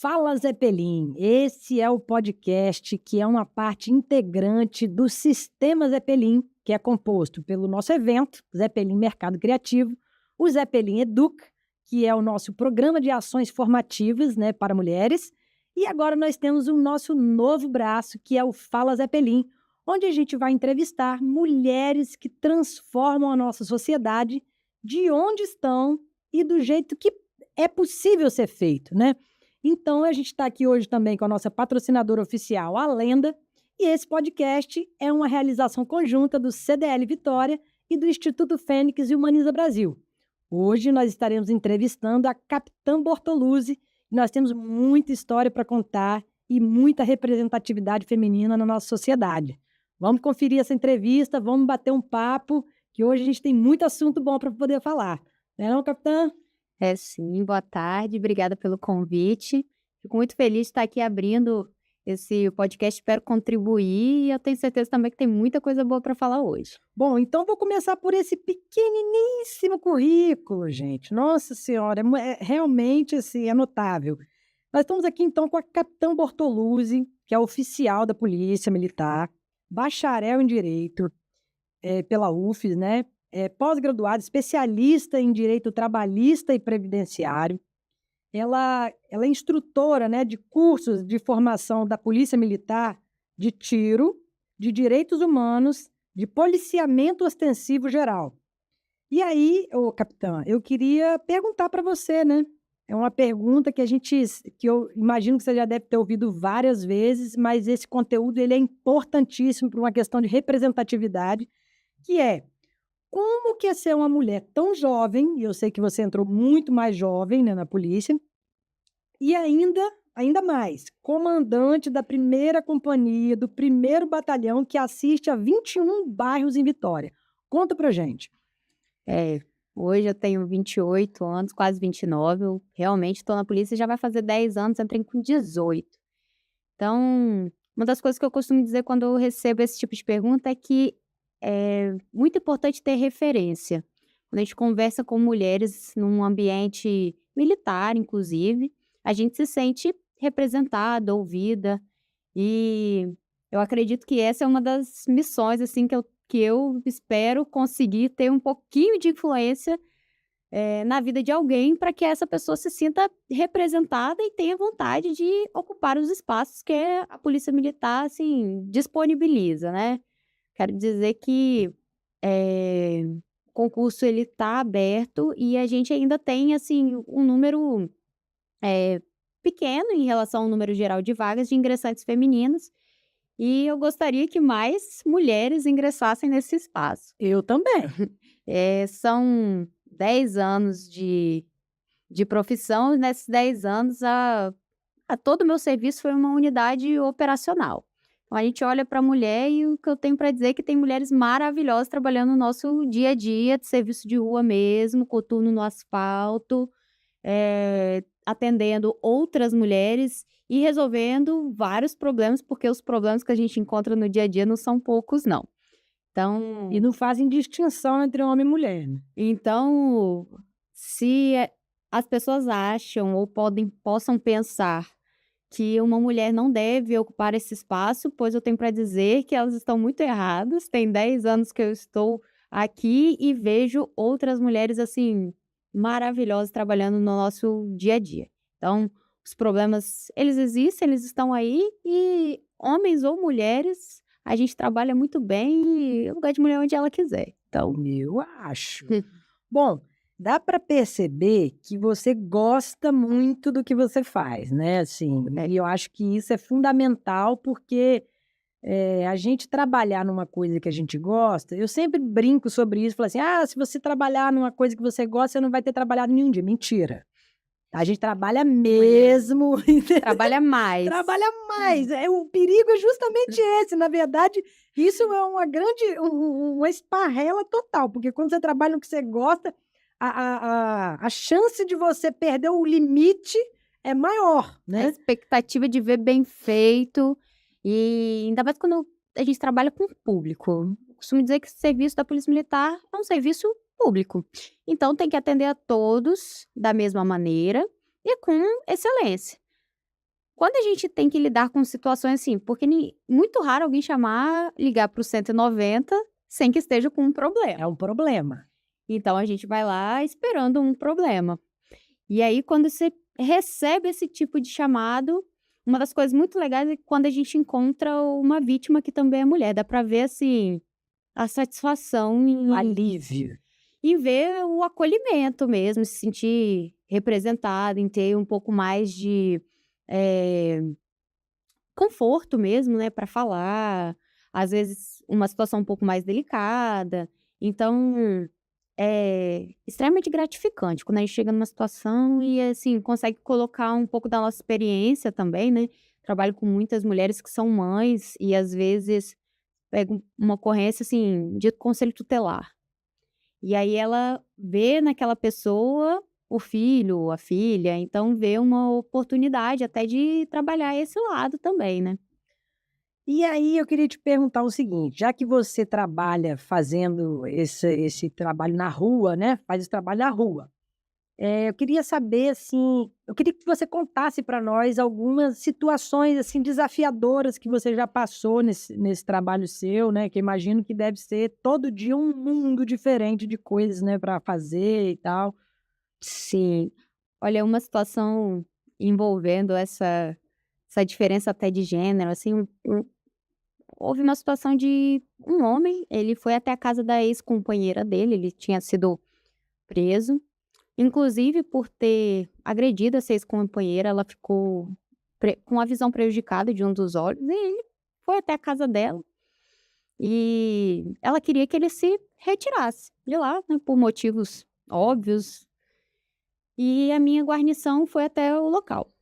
Fala Zeppelin, esse é o podcast que é uma parte integrante do Sistema Zeppelin, que é composto pelo nosso evento, Zeppelin Mercado Criativo, o Zeppelin Educa, que é o nosso programa de ações formativas, né, para mulheres, e agora nós temos o nosso novo braço, que é o Fala Zeppelin, onde a gente vai entrevistar mulheres que transformam a nossa sociedade de onde estão e do jeito que é possível ser feito, né? Então, a gente está aqui hoje também com a nossa patrocinadora oficial, a Lenda, e esse podcast é uma realização conjunta do CDL Vitória e do Instituto Fênix e Humaniza Brasil. Hoje nós estaremos entrevistando a Capitã Bortoluzzi, e nós temos muita história para contar e muita representatividade feminina na nossa sociedade. Vamos conferir essa entrevista, vamos bater um papo, que hoje a gente tem muito assunto bom para poder falar. Não é, Capitã? É sim, boa tarde, obrigada pelo convite. Fico muito feliz de estar aqui abrindo esse podcast, espero contribuir e eu tenho certeza também que tem muita coisa boa para falar hoje. Bom, então vou começar por esse pequeniníssimo currículo, gente. Nossa Senhora, realmente assim, é notável. Nós estamos aqui então com a Capitã Bortoluzzi, que é oficial da Polícia Militar, bacharel em Direito pela UFES, né? Pós-graduada, especialista em Direito Trabalhista e Previdenciário. Ela é instrutora, né, de cursos de formação da Polícia Militar de tiro, de direitos humanos, de policiamento ostensivo geral. E aí, capitã, eu queria perguntar para você, né? É uma pergunta que eu imagino que você já deve ter ouvido várias vezes, mas esse conteúdo ele é importantíssimo para uma questão de representatividade, que é: como que é ser uma mulher tão jovem, e eu sei que você entrou muito mais jovem, né, na polícia, e ainda mais, comandante da primeira companhia, do primeiro batalhão que assiste a 21 bairros em Vitória. Conta pra gente. É, hoje eu tenho 28 anos, quase 29, eu realmente estou na polícia já vai fazer 10 anos, entrei com 18. Então, uma das coisas que eu costumo dizer quando eu recebo esse tipo de pergunta é que é muito importante ter referência. Quando a gente conversa com mulheres num ambiente militar, inclusive, a gente se sente representada, ouvida, e eu acredito que essa é uma das missões, assim, que eu espero conseguir ter um pouquinho de influência, na vida de alguém para que essa pessoa se sinta representada e tenha vontade de ocupar os espaços que a polícia militar, assim, disponibiliza, né. Quero dizer que, o concurso ele está aberto e a gente ainda tem, assim, um número, eh, pequeno em relação ao número geral de vagas de ingressantes femininos, e eu gostaria que mais mulheres ingressassem nesse espaço. Eu também. São 10 anos de profissão, e nesses 10 anos a todo o meu serviço foi uma unidade operacional. Então a gente olha para a mulher e o que eu tenho para dizer é que tem mulheres maravilhosas trabalhando no nosso dia a dia, de serviço de rua mesmo, coturno no asfalto, atendendo outras mulheres e resolvendo vários problemas, porque os problemas que a gente encontra no dia a dia não são poucos não. Então E não fazem distinção entre homem e mulher, né? então, se as pessoas acham ou possam pensar que uma mulher não deve ocupar esse espaço, pois eu tenho para dizer que elas estão muito erradas. Tem 10 anos que eu estou aqui e vejo outras mulheres, assim, maravilhosas trabalhando no nosso dia a dia. Então, os problemas, eles existem, eles estão aí e homens ou mulheres, a gente trabalha muito bem e o lugar de mulher é onde ela quiser. Então, Eu acho. Bom, dá para perceber que você gosta muito do que você faz, né, assim, e eu acho que isso é fundamental, porque, a gente trabalhar numa coisa que a gente gosta, eu sempre brinco sobre isso, falo assim: "Ah, se você trabalhar numa coisa que você gosta, você não vai ter trabalhado nenhum dia". Mentira. A gente trabalha mesmo, trabalha mais. trabalha mais, o perigo é justamente esse, na verdade, isso é uma grande uma esparrela total, porque quando você trabalha no que você gosta, a chance de você perder o limite é maior, A né. expectativa de ver bem feito, e ainda mais quando a gente trabalha com o público. Eu costumo dizer que o serviço da Polícia Militar é um serviço público, então tem que atender a todos da mesma maneira e com excelência. Quando a gente tem que lidar com situações assim, porque muito raro alguém ligar para o 190 sem que esteja com um É problema. um problema. Então a gente vai lá esperando um problema. E aí quando você recebe esse tipo de chamado, uma das coisas muito legais é quando a gente encontra uma vítima que também é mulher, dá pra ver assim, a satisfação Alívio. em ver o acolhimento mesmo, se sentir representada, em ter um pouco mais de, eh, conforto mesmo, né, para falar, às vezes uma situação um pouco mais delicada. Então, é extremamente gratificante quando a gente chega numa situação e, assim, consegue colocar um pouco da nossa experiência também, né. Trabalho com muitas mulheres que são mães e, às vezes, pego uma ocorrência, assim, de conselho tutelar. E aí ela vê naquela pessoa o filho, a filha, então vê uma oportunidade até de trabalhar esse lado também, né. E aí eu queria te perguntar o seguinte, já que você trabalha fazendo esse trabalho na rua, né, faz esse trabalho na rua, eu queria saber, assim, eu queria que você contasse para nós algumas situações, assim, desafiadoras que você já passou nesse trabalho seu, né, que eu imagino que deve ser todo dia um mundo diferente de coisas, né, para fazer e tal. Sim. Olha, uma situação envolvendo essa diferença até de gênero, assim, houve uma situação de um homem, ele foi até a casa da ex-companheira dele, ele tinha sido preso, inclusive por ter agredido essa ex-companheira, ela ficou com a visão prejudicada de um dos olhos, e ele foi até a casa dela, e ela queria que ele se retirasse de lá, né, por motivos óbvios, e a minha guarnição foi até o local.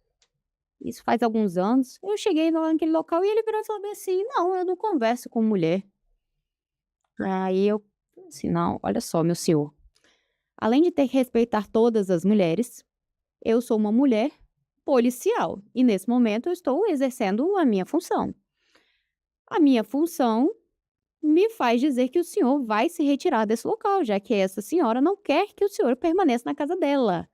Isso faz alguns anos. Eu cheguei lá naquele local e ele virou e falou bem assim: "Não, eu não converso com mulher". Aí eu assim: "Não, olha só, meu senhor, além de ter que respeitar todas as mulheres, eu sou uma mulher policial e nesse momento eu estou exercendo a minha função. A minha função me faz dizer que o senhor vai se retirar desse local, já que essa senhora não quer que o senhor permaneça na casa dela.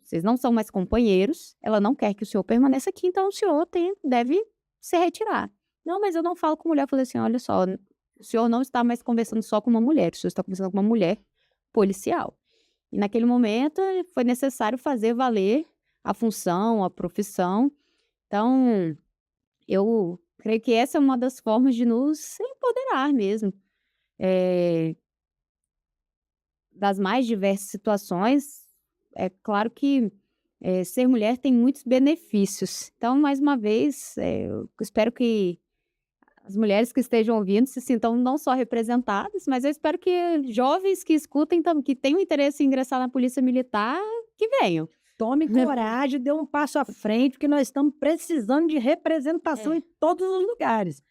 Vocês não são mais companheiros, ela não quer que o senhor permaneça aqui, então o senhor deve se retirar". "Não, mas eu não falo com mulher". Eu falei assim: "Olha só, o senhor não está mais conversando só com uma mulher, o senhor está conversando com uma mulher policial". E naquele momento foi necessário fazer valer a função, a profissão. Então, eu creio que essa é uma das formas de nos empoderar mesmo, eh, das mais diversas situações. É claro que, ser mulher tem muitos benefícios. Então, mais uma vez, eu espero que as mulheres que estejam ouvindo se sintam não só representadas, mas eu espero que jovens que escutem que tenham interesse em ingressar na polícia militar, que venham. Tome coragem, dê um passo à frente, porque nós estamos precisando de representação em É. todos os lugares.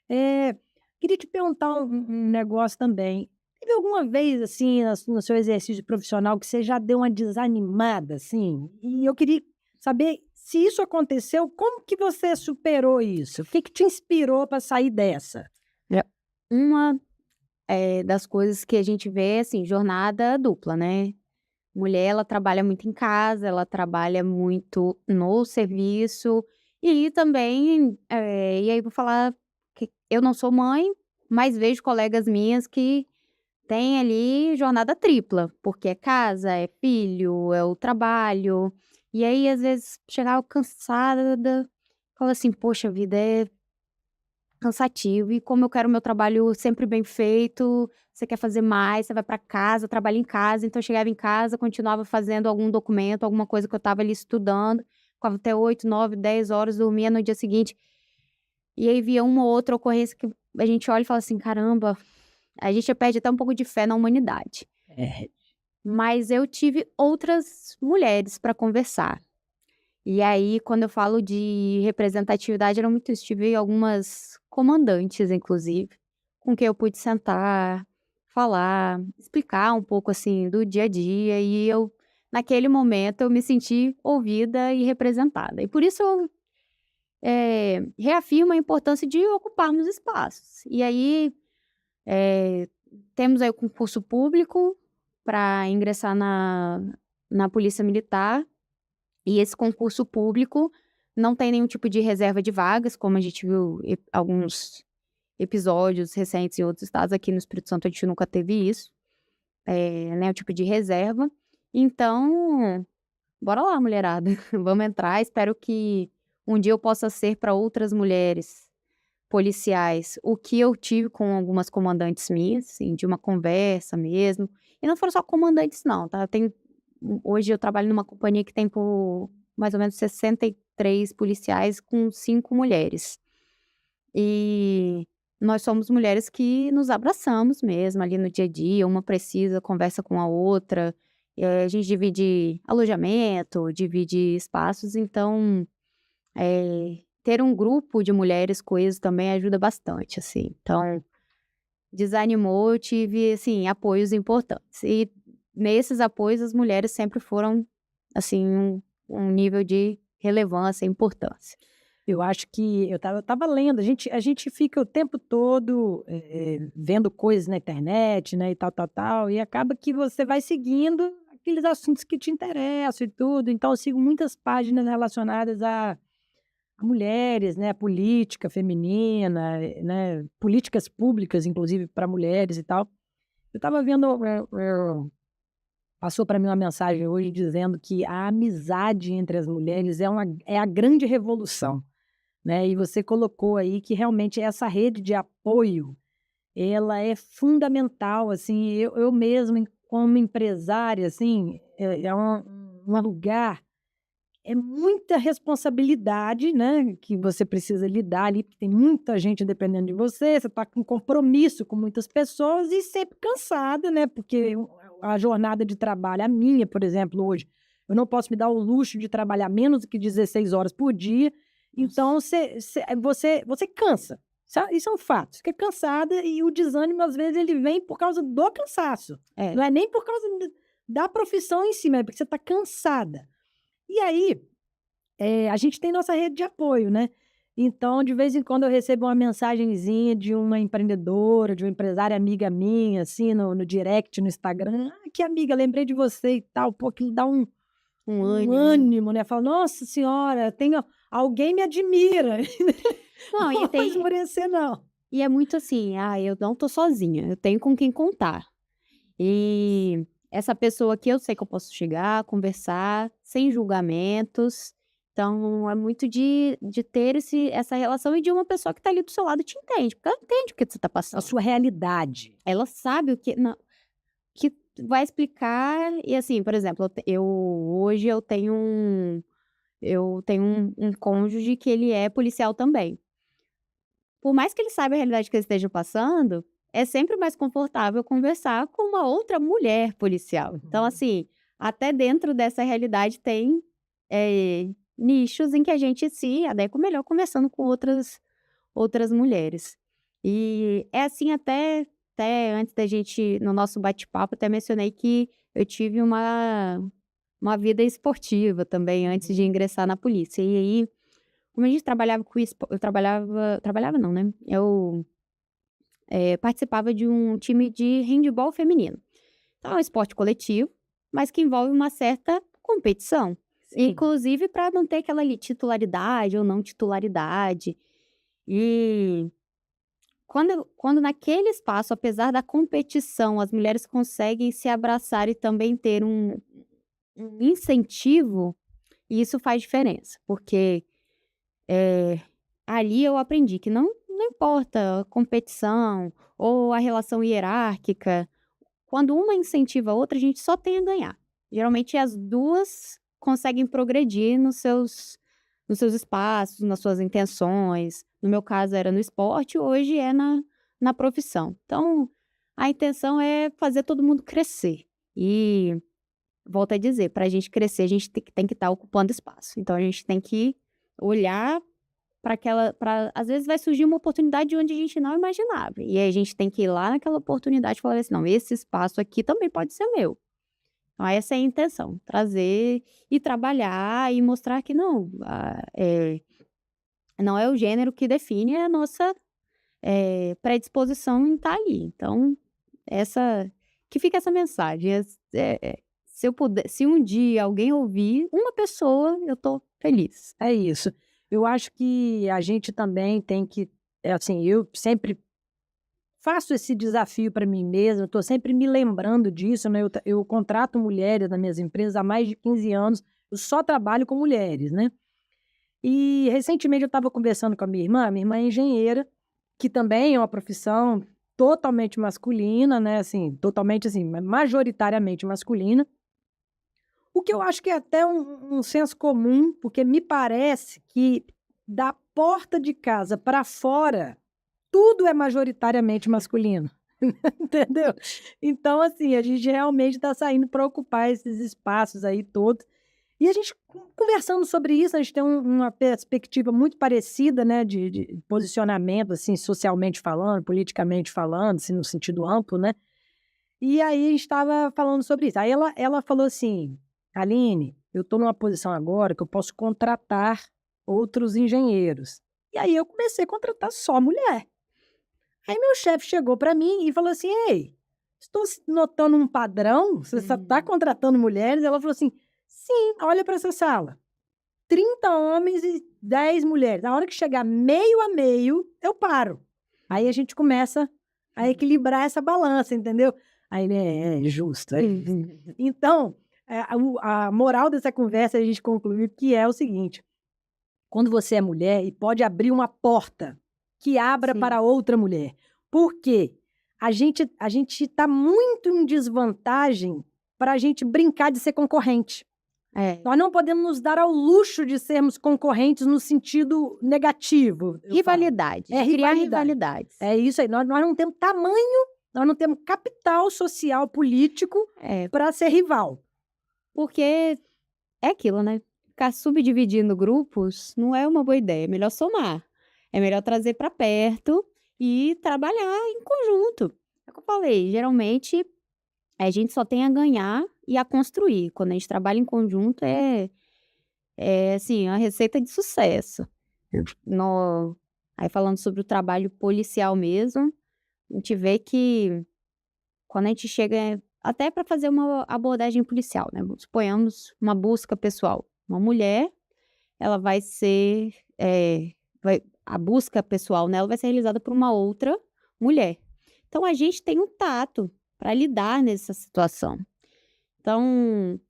Eh, Queria te perguntar um negócio também. Teve alguma vez, assim, no seu exercício profissional que você já deu uma desanimada, assim? E eu queria saber se isso aconteceu, como que você superou isso? O que que te inspirou para sair dessa? É. Uma, das coisas que a gente vê, assim, jornada dupla, né. Mulher, ela trabalha muito em casa, ela trabalha muito no serviço, e também, e aí vou falar que eu não sou mãe, mas vejo colegas minhas que têm ali jornada tripla, porque é casa, é filho, é o trabalho, e aí às vezes chegava cansada, fala assim: "Poxa vida, é cansativo e como eu quero o meu trabalho sempre bem feito, você quer fazer mais, você vai para casa, trabalha em casa", então eu chegava em casa, continuava fazendo algum documento, alguma coisa que eu estava ali estudando, ficava até 8, 9, 10 horas, dormia no dia seguinte, e aí via uma ou outra ocorrência que a gente olha e fala assim: "Caramba", a gente perde até um pouco de fé na humanidade. É. Mas eu tive outras mulheres para conversar. E aí, quando eu falo de representatividade, era muito isso. Tive algumas comandantes, inclusive, com quem eu pude sentar, falar, explicar um pouco assim do dia a dia. E eu, naquele momento, eu me senti ouvida e representada. E por isso eu reafirmo a importância de ocuparmos espaços. E aí, eh, temos aí o concurso público para ingressar na Polícia Militar. E esse concurso público não tem nenhum tipo de reserva de vagas, como a gente viu alguns episódios recentes em outros estados. Aqui no Espírito Santo a gente nunca teve isso, né, o tipo de reserva. Então, bora lá, mulherada, vamos entrar. Espero que um dia eu possa ser para outras mulheres policiais o que eu tive com algumas comandantes minhas, assim, de uma conversa mesmo. E não foram só comandantes não, tá. Hoje eu trabalho numa companhia que tem por mais ou menos 63 policiais com 5 mulheres. E nós somos mulheres que nos abraçamos mesmo ali no dia a dia, uma precisa, conversa com a outra, a gente divide alojamento, divide espaços, então, ter um grupo de mulheres coesas também ajuda bastante, assim. Então, desanimou, eu tive, assim, apoios importantes. E nesses apoios as mulheres sempre foram, assim, um nível de relevância e importância. Eu acho que eu estava lendo, a gente fica o tempo todo, vendo coisas na internet, né, e tal, tal, tal, e acaba que você vai seguindo aqueles assuntos que te interessam e tudo. Então eu sigo muitas páginas relacionadas a mulheres, né, a política feminina, né, políticas públicas, inclusive para mulheres e tal. Eu estava vendo, passou para mim uma mensagem hoje dizendo que a amizade entre as mulheres é a grande revolução, né, e você colocou aí que realmente essa rede de apoio, ela é fundamental, assim. Eu mesma como empresária, assim, é um lugar, é muita responsabilidade, né, que você precisa lidar ali, porque tem muita gente dependendo de você está com compromisso com muitas pessoas e sempre cansada, né, porque a jornada de trabalho, a minha, por exemplo, hoje, eu não posso me dar o luxo de trabalhar menos do que 16 horas por dia, então você cansa, isso é um fato, você fica cansada e o desânimo, às vezes, ele vem por causa do cansaço, É. não é nem por causa da profissão em si, mas é porque você está cansada. E aí, a gente tem nossa rede de apoio, né. Então, de vez em quando, eu recebo uma mensagenzinha de uma empreendedora, de uma empresária amiga minha, assim, no direct, no Instagram: "Ah, que amiga, lembrei de você e tal", pô, aquilo dá Um um ânimo. ânimo, né, falo: "Nossa senhora, tenho alguém me admira", Não, não vou esmorecer não. e é muito assim: "Ah, eu não tô sozinha, eu tenho com quem contar". E essa pessoa aqui eu sei que eu posso chegar, conversar, sem julgamentos. Então é muito de ter essa relação e de uma pessoa que tá ali do seu lado te entende, porque ela entende o que você tá A passando. sua realidade. Ela sabe o que não, que vai explicar. E assim, por exemplo, hoje eu tenho um cônjuge que ele é policial também. Por mais que ele saiba a realidade que ele esteja passando, é sempre mais confortável conversar com uma outra mulher policial. Então, Uhum. assim, até dentro dessa realidade tem, nichos em que a gente se adequa melhor conversando com outras mulheres. E é assim até antes da gente no nosso bate-papo, até mencionei que eu tive uma vida esportiva também antes de Uhum. ingressar na polícia. E aí, como a gente trabalhava com eu trabalhava não, né, eu, participava de um time de handebol feminino. Então é um esporte coletivo, mas que envolve uma certa competição, Sim. inclusive para não ter aquela ali titularidade ou não titularidade. E quando naquele espaço, apesar da competição, as mulheres conseguem se abraçar e também ter um incentivo, isso faz diferença, porque ali eu aprendi que não importa a competição ou a relação hierárquica, quando uma incentiva a outra, a gente só tem a ganhar. Geralmente as 2 conseguem progredir nos seus espaços, nas suas intenções. No meu caso era no esporte, hoje é na profissão. Então, a intenção é fazer todo mundo crescer. E volto a dizer, para a gente crescer, a gente tem que estar ocupando espaço. Então a gente tem que olhar para às vezes vai surgir uma oportunidade de onde a gente não imaginava, e aí a gente tem que ir lá naquela oportunidade e falar assim: "Não, esse espaço aqui também pode ser meu". Então essa é a intenção, trazer e trabalhar e mostrar que não, não é o gênero que define a nossa, predisposição em estar ali. Então essa que fica essa mensagem, se um dia alguém ouvir, uma pessoa, eu tô feliz. É isso. Eu acho que a gente também tem que, assim, eu sempre faço esse desafio para mim mesma, estou sempre me lembrando disso, né? Eu contrato mulheres nas minhas empresas há mais de 15 anos, eu só trabalho com mulheres, né? E recentemente eu estava conversando com a minha irmã é engenheira, que também é uma profissão totalmente masculina, né? Assim, totalmente assim, majoritariamente masculina. O que eu acho que é até um senso comum, porque me parece que da porta de casa para fora, tudo é majoritariamente masculino, entendeu? Então, assim, a gente realmente está saindo para ocupar esses espaços aí todos. E a gente conversando sobre isso, a gente tem uma perspectiva muito parecida, né, de posicionamento, assim, socialmente falando, politicamente falando, assim, no sentido amplo, né? E aí a gente estava falando sobre isso. Aí ela falou assim: Aline, eu estou numa posição agora que eu posso contratar outros engenheiros. E aí eu comecei a contratar só mulher. Aí meu chefe chegou para mim e falou assim: Ei, estou notando um padrão, você só está contratando mulheres. Ela falou assim: Sim, olha para essa sala. 30 homens e 10 mulheres. Na hora que chegar meio a meio, eu paro. Aí a gente começa a equilibrar essa balança, entendeu? Aí ele é justo, é justo. Então, a moral dessa conversa a gente concluiu que é o seguinte: quando você é mulher e pode abrir uma porta que abra Sim. para outra mulher. Por quê? A gente está muito em desvantagem para a gente brincar de ser concorrente. É. Nós não podemos nos dar ao luxo de sermos concorrentes no sentido negativo. Rivalidades, É criar rivalidade. rivalidades. É isso aí. Nós não temos tamanho, nós não temos capital social, político para ser rival. Porque é aquilo, né? Ficar subdividindo grupos não é uma boa ideia. É melhor somar. É melhor trazer para perto e trabalhar em conjunto. É o que eu falei. Geralmente, a gente só tem a ganhar e a construir. Quando a gente trabalha em conjunto, é assim, a receita de sucesso. Aí falando sobre o trabalho policial mesmo, a gente vê que quando a gente chega até para fazer uma abordagem policial, né, suponhamos uma busca pessoal, uma mulher, ela vai ser, a busca pessoal nela vai ser realizada por uma outra mulher. Então a gente tem um tato para lidar nessa situação. Então,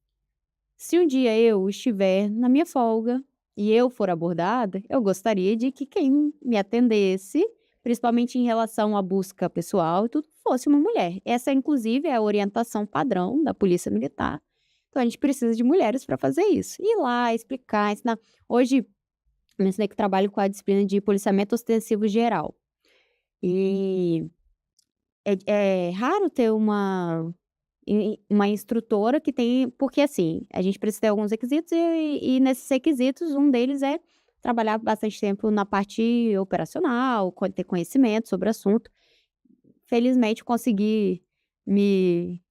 se um dia eu estiver na minha folga e eu for abordada, eu gostaria de que quem me atendesse, principalmente em relação à busca pessoal e tudo, fosse uma mulher. Essa, inclusive, é a orientação padrão da Polícia Militar. Então, a gente precisa de mulheres para fazer isso. Ir lá, explicar, ensinar. Hoje, eu mencionei que trabalho com a disciplina de policiamento ostensivo geral. E é raro ter uma instrutora que tem, porque assim, a gente precisa ter alguns requisitos e nesses requisitos um deles é trabalhar bastante tempo na parte operacional, ter conhecimento sobre o assunto. Felizmente consegui me,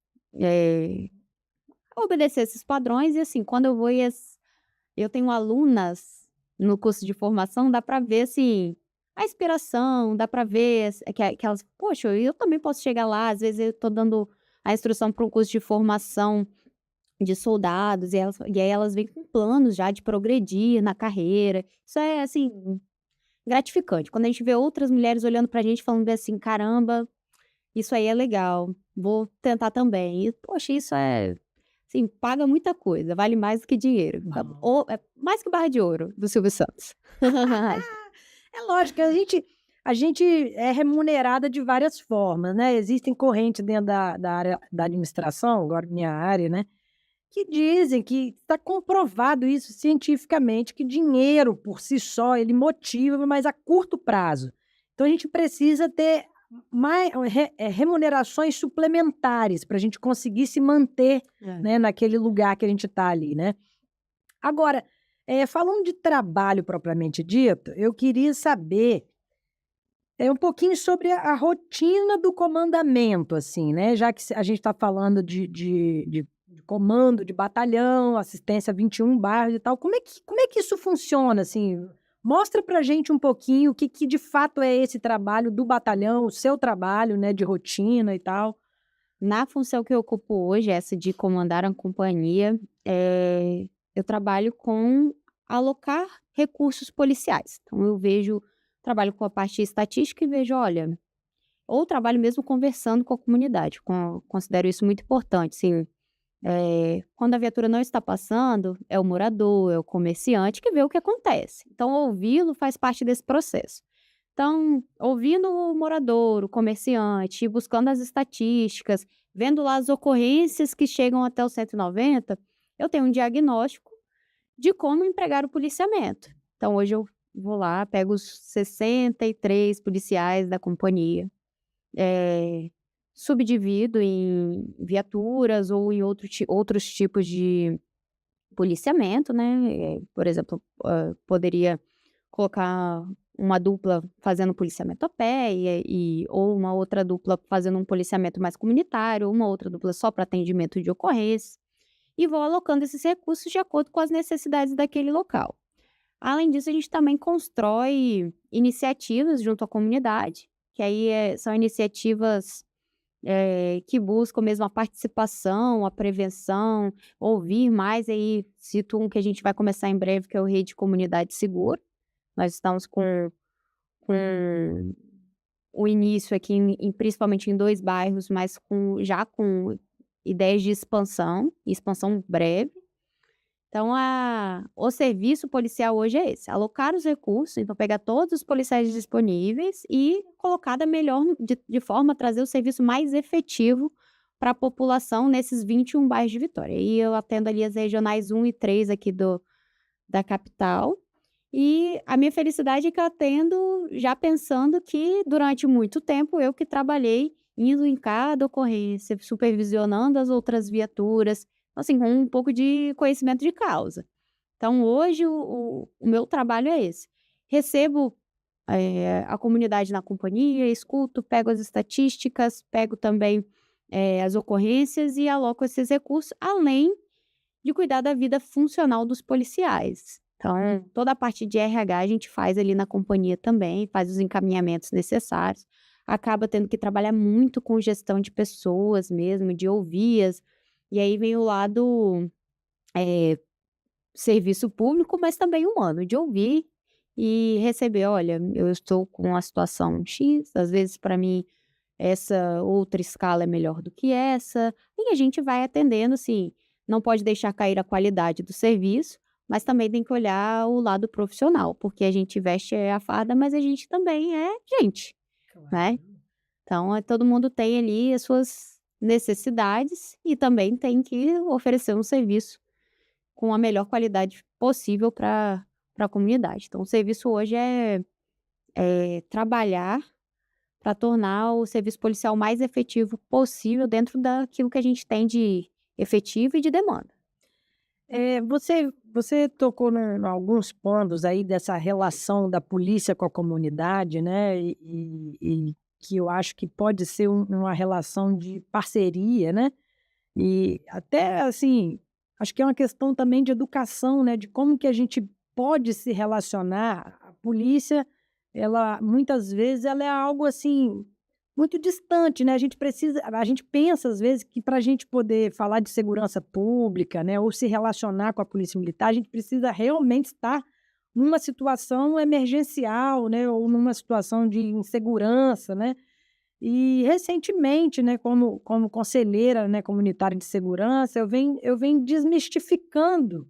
obedecer esses padrões e assim, quando eu vou eu tenho alunas no curso de formação, dá para ver assim, a inspiração, dá para ver que elas, poxa, eu também posso chegar lá, às vezes eu tô dando a instrução para um curso de formação de soldados e aí elas vêm com planos já de progredir na carreira. Isso é, assim, gratificante. Quando a gente vê outras mulheres olhando pra gente falando bem assim: "Caramba, isso aí é legal, vou tentar também". E, poxa, isso assim, paga muita coisa, vale mais do que dinheiro. Ou é mais que barra de ouro do Silvio Santos. É lógico, a gente é remunerada de várias formas, né? Existem correntes dentro da área da administração, agora minha área, né? Que dizem que está comprovado isso cientificamente, que dinheiro por si só ele motiva, mas a curto prazo. Então a gente precisa ter mais remunerações suplementares para a gente conseguir se manter, né, naquele lugar que a gente está ali, né? Agora, falando de trabalho propriamente dito, eu queria saber um pouquinho sobre a rotina do comandamento, assim, né? Já que a gente está falando de comando de batalhão, assistência 21 bairros e tal, como é que isso funciona, assim? Mostra pra gente um pouquinho o que de fato é esse trabalho do batalhão, o seu trabalho, né, de rotina e tal. Na função que eu ocupo hoje, essa de comandar a companhia, eu trabalho com alocar recursos policiais. Então trabalho com a parte estatística e vejo, olha, ou trabalho mesmo conversando com a comunidade, considero isso muito importante, assim, quando a viatura não está passando, é o morador, é o comerciante que vê o que acontece. Então ouvi-lo faz parte desse processo. Então, ouvindo o morador, o comerciante, buscando as estatísticas, vendo lá as ocorrências que chegam até o 190, eu tenho um diagnóstico de como empregar o policiamento. Então, hoje eu vou lá, pego os 63 policiais da companhia, eh, subdivido em viaturas ou em outros tipos de policiamento, né? Por exemplo, poderia colocar uma dupla fazendo policiamento a pé ou uma outra dupla fazendo um policiamento mais comunitário, ou uma outra dupla só para atendimento de ocorrências, e vou alocando esses recursos de acordo com as necessidades daquele local. Além disso, a gente também constrói iniciativas junto à comunidade, que aí são iniciativas que buscam mesmo a participação, a prevenção, ouvir mais. Aí cito um que a gente vai começar em breve, que é o Rede Comunidade Segura. Nós estamos com o início aqui principalmente em 2 bairros, mas já com ideias de expansão breve. Então o serviço policial hoje é esse: alocar os recursos, então pegar todos os policiais disponíveis e colocar da melhor de forma a trazer o serviço mais efetivo para a população nesses 21 bairros de Vitória. E eu atendo ali as regionais 1 e 3 aqui da capital, e a minha felicidade é que eu atendo já pensando que durante muito tempo eu que trabalhei indo em cada ocorrência, supervisionando as outras viaturas, assim, com um pouco de conhecimento de causa. Então hoje o meu trabalho é esse. Recebo, a comunidade na companhia, escuto, pego as estatísticas, pego também, as ocorrências e aloco esses recursos, além de cuidar da vida funcional dos policiais. Então, toda a parte de RH a gente faz ali na companhia também, faz os encaminhamentos necessários, acaba tendo que trabalhar muito com gestão de pessoas mesmo, de ouvi-as, e aí vem o lado, eh, serviço público, mas também humano, de ouvir e receber: "Olha, eu estou com uma situação X, às vezes para mim essa outra escala é melhor do que essa", e a gente vai atendendo, assim, não pode deixar cair a qualidade do serviço, mas também tem que olhar o lado profissional, porque a gente veste a farda, mas a gente também é gente, né. Claro. Então, todo mundo tem ali as suas necessidades e também tem que oferecer um serviço com a melhor qualidade possível para a comunidade. Então o serviço hoje é trabalhar para tornar o serviço policial mais efetivo possível dentro daquilo que a gente tem de efetivo e de demanda. Você tocou em alguns pontos aí dessa relação da polícia com a comunidade, né, e que eu acho que pode ser uma relação de parceria, né, e até, assim, acho que é uma questão também de educação, né, de como que a gente pode se relacionar. A polícia, ela muitas vezes ela é algo, assim, muito distante, né, a gente pensa às vezes que para a gente poder falar de segurança pública, né, ou se relacionar com a polícia militar, a gente precisa realmente estar numa situação emergencial, né, ou numa situação de insegurança, né. E recentemente, né, como conselheira, né, comunitária de segurança, eu venho desmistificando,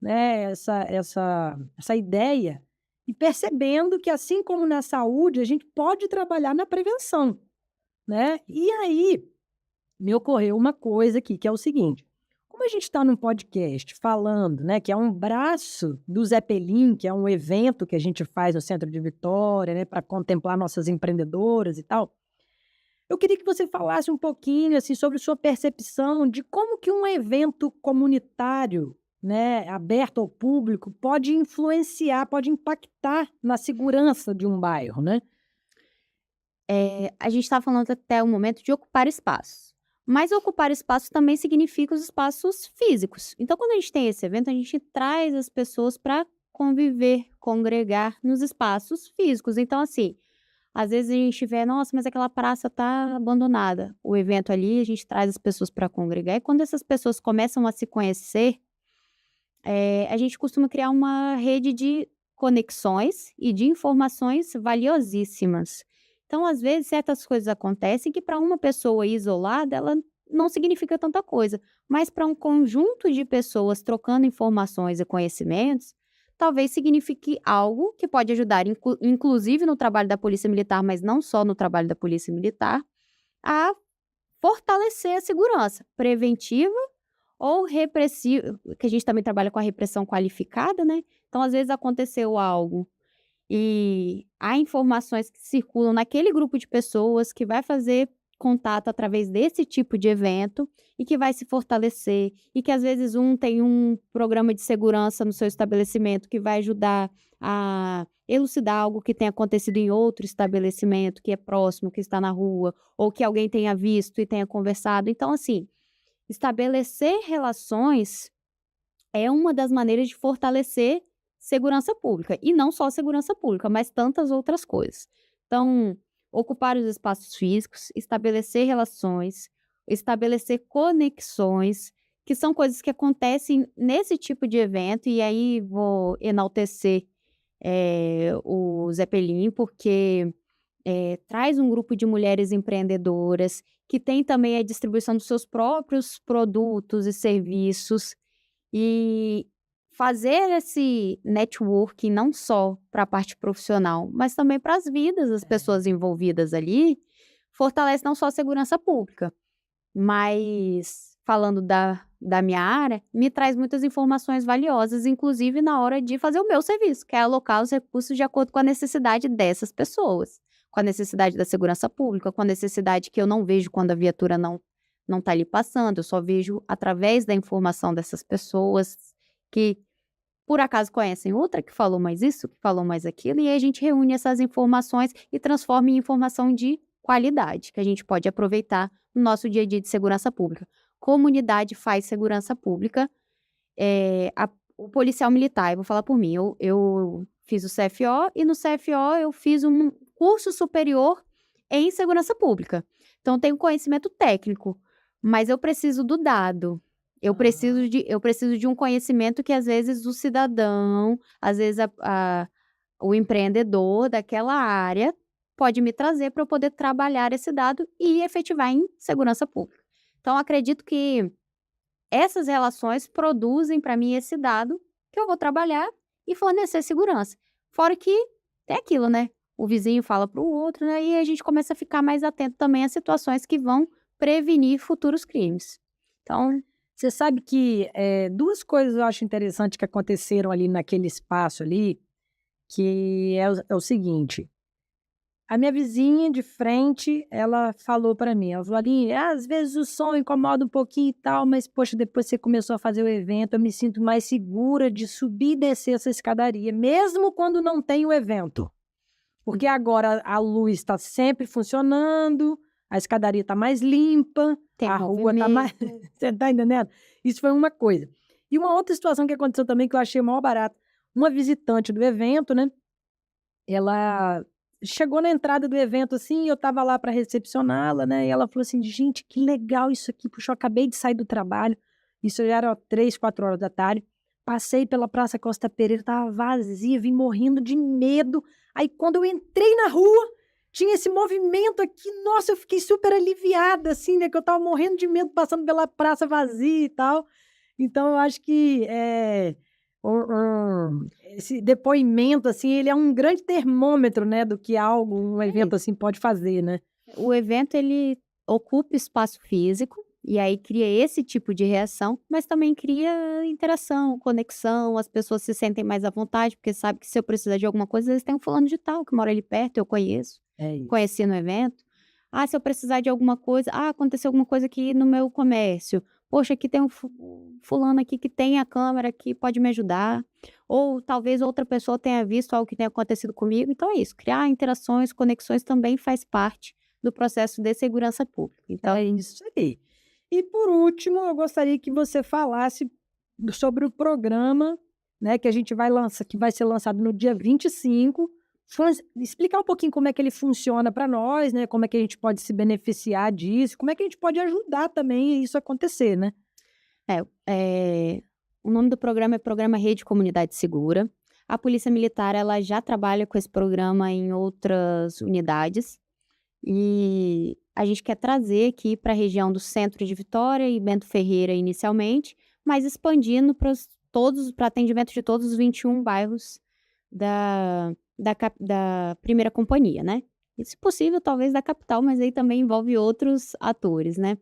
né, essa ideia e percebendo que, assim como na saúde, a gente pode trabalhar na prevenção, né. E aí, me ocorreu uma coisa aqui, que é o seguinte: como a gente está num podcast falando, né, que é um braço do Zeppelin, que é um evento que a gente faz no centro de Vitória, né, para contemplar nossas empreendedoras e tal, eu queria que você falasse um pouquinho, assim, sobre sua percepção de como que um evento comunitário, né, aberto ao público, pode influenciar, pode impactar na segurança de um bairro, né? A gente está falando até o momento de ocupar espaços, mas ocupar espaço também significa os espaços físicos. Então, quando a gente tem esse evento, a gente traz as pessoas para conviver, congregar nos espaços físicos. Então, assim, Às vezes a gente vê: "Nossa, mas aquela praça tá abandonada". O evento ali, a gente traz as pessoas para congregar e quando essas pessoas começam a se conhecer, a gente costuma criar uma rede de conexões e de informações valiosíssimas. Então, às vezes, certas coisas acontecem que para uma pessoa isolada, ela não significa tanta coisa, mas para um conjunto de pessoas trocando informações e conhecimentos, talvez signifique algo que pode ajudar, inclusive no trabalho da Polícia Militar, mas não só no trabalho da Polícia Militar, a fortalecer a segurança preventiva ou repressivo, que a gente também trabalha com a repressão qualificada, né. Então, às vezes, aconteceu algo e há informações que circulam naquele grupo de pessoas que vai fazer contato através desse tipo de evento e que vai se fortalecer, e que às vezes um tem um programa de segurança no seu estabelecimento que vai ajudar a elucidar algo que tenha acontecido em outro estabelecimento que é próximo, que está na rua, ou que alguém tenha visto e tenha conversado. Então, assim, estabelecer relações é uma das maneiras de fortalecer segurança pública, e não só segurança pública, mas tantas outras coisas. Então, ocupar os espaços físicos, estabelecer relações, estabelecer conexões, que são coisas que acontecem nesse tipo de evento, e aí vou enaltecer, o Zeppelin, porque traz um grupo de mulheres empreendedoras, que tem também a distribuição dos seus próprios produtos e serviços, e fazer esse networking não só para a parte profissional, mas também para as vidas das pessoas envolvidas ali, fortalece não só a segurança pública, mas falando da minha área, me traz muitas informações valiosas, inclusive na hora de fazer o meu serviço, que é alocar os recursos de acordo com a necessidade dessas pessoas, com a necessidade da segurança pública, com a necessidade que eu não vejo quando a viatura não está ali passando, eu só vejo através da informação dessas pessoas que, por acaso, conhecem outra que falou mais isso, que falou mais aquilo, e aí a gente reúne essas informações e transforma em informação de qualidade, que a gente pode aproveitar no nosso dia a dia de segurança pública. Comunidade faz segurança pública, o policial militar, eu vou falar por mim, eu fiz o CFO e no CFO eu fiz um curso superior em segurança pública. Então tenho conhecimento técnico, mas eu preciso do dado. Eu preciso de um conhecimento que às vezes o cidadão, às vezes o empreendedor daquela área pode me trazer para eu poder trabalhar esse dado e efetivar em segurança pública. Então acredito que essas relações produzem para mim esse dado que eu vou trabalhar e fornecer segurança. Fora que tem aquilo, né, o vizinho fala para o outro, né, e a gente começa a ficar mais atento também às situações que vão prevenir futuros crimes. Então, Você sabe que, 2 coisas eu acho interessante que aconteceram ali naquele espaço ali, que é o seguinte: a minha vizinha de frente, ela falou para mim, ela falou: "Aline, às vezes o som incomoda um pouquinho e tal, mas poxa, depois você começou a fazer o evento, eu me sinto mais segura de subir e descer essa escadaria, mesmo quando não tem o evento. Porque agora a luz está sempre funcionando, a escadaria está mais limpa, tem a rua está mais" movimento. você está entendendo? Isso foi uma coisa. E uma outra situação que aconteceu também que eu achei maior barato, uma visitante do evento, né, ela chegou na entrada do evento, assim, e eu estava lá para recepcioná-la, né, e ela falou assim: "Gente, que legal isso aqui, puxa, eu acabei de sair do trabalho", isso já era 3, 4 horas da tarde, passei pela Praça Costa Pereira, estava vazia, vim morrendo de medo, aí quando eu entrei na rua, tinha esse movimento aqui, nossa, eu fiquei super aliviada, assim, né, que eu estava morrendo de medo passando pela praça vazia e tal. Então eu acho que, esse depoimento, assim, ele é um grande termômetro, né, do que algo um É. evento assim pode fazer, né. O evento ele ocupa espaço físico, e aí cria esse tipo de reação, mas também cria interação, conexão, as pessoas se sentem mais à vontade, porque sabe que se eu precisar de alguma coisa, eles têm um fulano de tal que mora ali perto, eu conheço, É isso. conheci no evento. Ah, se eu precisar de alguma coisa, ah, aconteceu alguma coisa aqui no meu comércio. Poxa, aqui tem um fulano aqui que tem a câmera que pode me ajudar. Ou talvez outra pessoa tenha visto algo que tenha acontecido comigo. Então é isso, criar interações, conexões também faz parte do processo de segurança pública. Então, É isso aí. E por último, eu gostaria que você falasse sobre o programa, né, que a gente vai lançar, que vai ser lançado no dia 25, explicar um pouquinho como é que ele funciona para nós, né? Como é que a gente pode se beneficiar disso, como é que a gente pode ajudar também isso acontecer, né? O nome do programa é Programa Rede Comunidade Segura. A Polícia Militar, ela já trabalha com esse programa em outras unidades e a gente quer trazer aqui para a região do centro de Vitória e Bento Ferreira inicialmente, mas expandindo para atendimento de todos os 21 bairros da primeira companhia, né? E, se possível, talvez da capital, mas aí também envolve outros atores, né?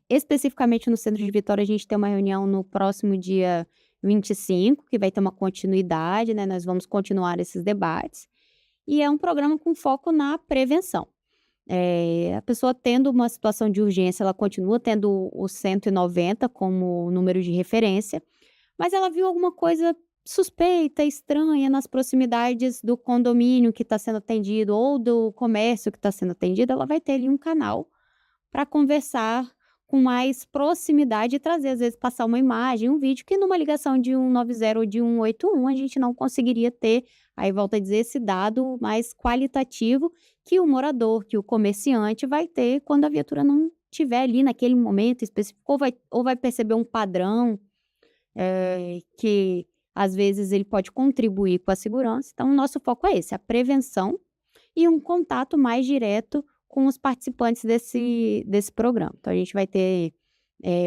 Especificamente no centro de Vitória, a gente tem uma reunião no próximo dia 25, que vai ter uma continuidade, né? Nós vamos continuar esses debates. E é um programa com foco na prevenção. A pessoa tendo uma situação de urgência, ela continua tendo o 190 como número de referência, mas ela viu alguma coisa suspeita, estranha nas proximidades do condomínio que está sendo atendido ou do comércio que está sendo atendido, ela vai ter ali um canal para conversar com mais proximidade e trazer, às vezes, passar uma imagem, um vídeo, que numa ligação de 190 ou de 181 a gente não conseguiria ter, aí volto a dizer, esse dado mais qualitativo que o morador, que o comerciante vai ter quando a viatura não estiver ali naquele momento específico, ou vai perceber um padrão, que às vezes ele pode contribuir com a segurança. Então, o nosso foco é esse, a prevenção e um contato mais direto com os participantes desse programa. Então, a gente vai ter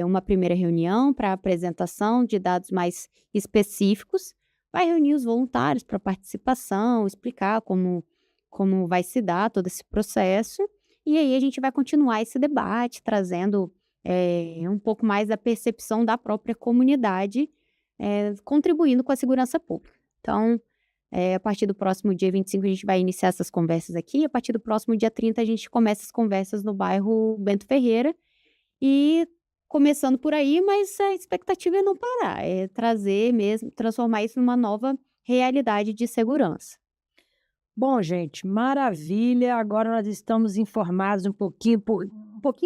uma primeira reunião para apresentação de dados mais específicos, vai reunir os voluntários para participação, explicar como vai se dar todo esse processo, e aí a gente vai continuar esse debate, trazendo um pouco mais da percepção da própria comunidade, contribuindo com a segurança pública. Então, a partir do próximo dia 25 a gente vai iniciar essas conversas aqui, a partir do próximo dia 30 a gente começa as conversas no bairro Bento Ferreira, e começando por aí, mas a expectativa é não parar, é trazer mesmo, transformar isso numa nova realidade de segurança. Bom, gente, maravilha. Agora nós estamos informados um pouquinho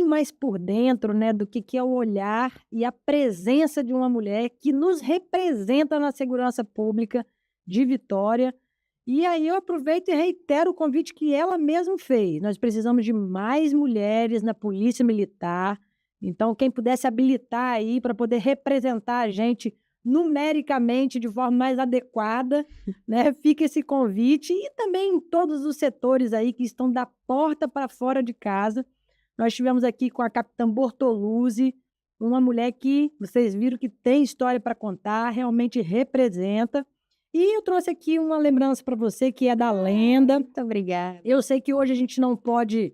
mais por dentro, né, do que é o olhar e a presença de uma mulher que nos representa na segurança pública de Vitória. E aí eu aproveito e reitero o convite que ela mesma fez. Nós precisamos de mais mulheres na Polícia Militar. Então, quem pudesse habilitar aí para poder representar a gente numericamente de forma mais adequada, né? Fica esse convite, e também em todos os setores aí que estão da porta para fora de casa. Nós estivemos aqui com a capitã Bortoluzzi, uma mulher que vocês viram que tem história para contar, realmente representa. E eu trouxe aqui uma lembrança para você que é da Lenda. Muito obrigada. Eu sei que hoje a gente não pode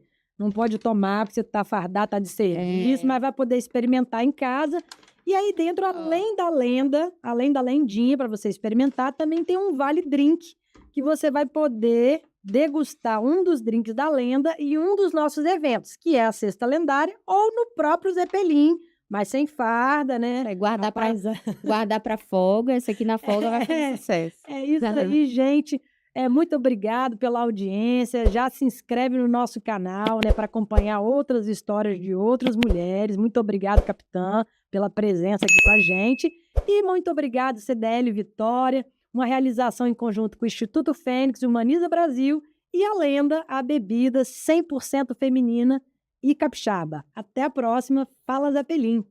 tomar, porque você está fardado, está de serviço, mas vai poder experimentar em casa. E aí dentro, além da Lenda, além da Lendinha para você experimentar, também tem um Vale Drink, que você vai poder degustar um dos drinks da Lenda e um dos nossos eventos, que é a Sexta Lendária, ou no próprio Zeppelin, mas sem farda, né? Vai guardar para folga, esse aqui na folga vai fazer sucesso. É isso aí, gente. Muito obrigado pela audiência. Já se inscreve no nosso canal, né, para acompanhar outras histórias de outras mulheres. Muito obrigado, capitã, pela presença aqui com a gente. E muito obrigado, CDL Vitória, uma realização em conjunto com o Instituto Fênix, Humaniza Brasil e a Lenda, a bebida 100% feminina e capixaba. Até a próxima. Fala, Zeppelin.